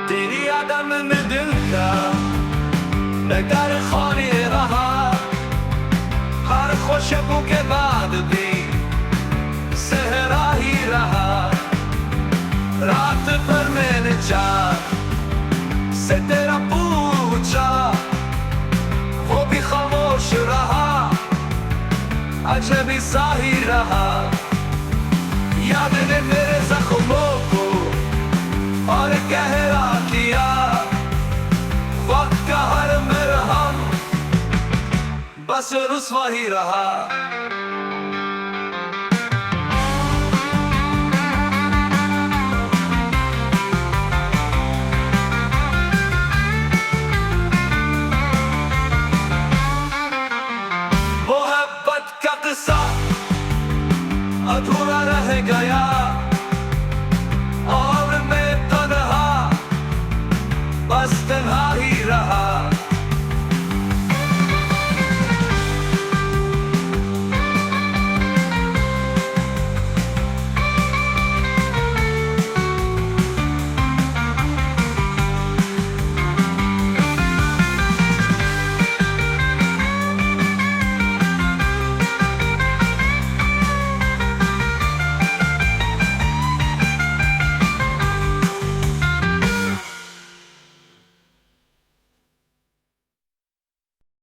तेरी आदम में दिल का मैं कर खाने रहा, हर खुशबू के बाद भी सहरा ही रहा। रात भर मैंने चाह से तेरा पूछा, वो भी खामोश रहा, अजनबी सा ही रहा। याद ने मेरे जख्मों को और गहरा किया, वक्त का हर मरहम बस रुस्वा ही रहा। मोहब्बत का किस्सा अधूरा रह गया,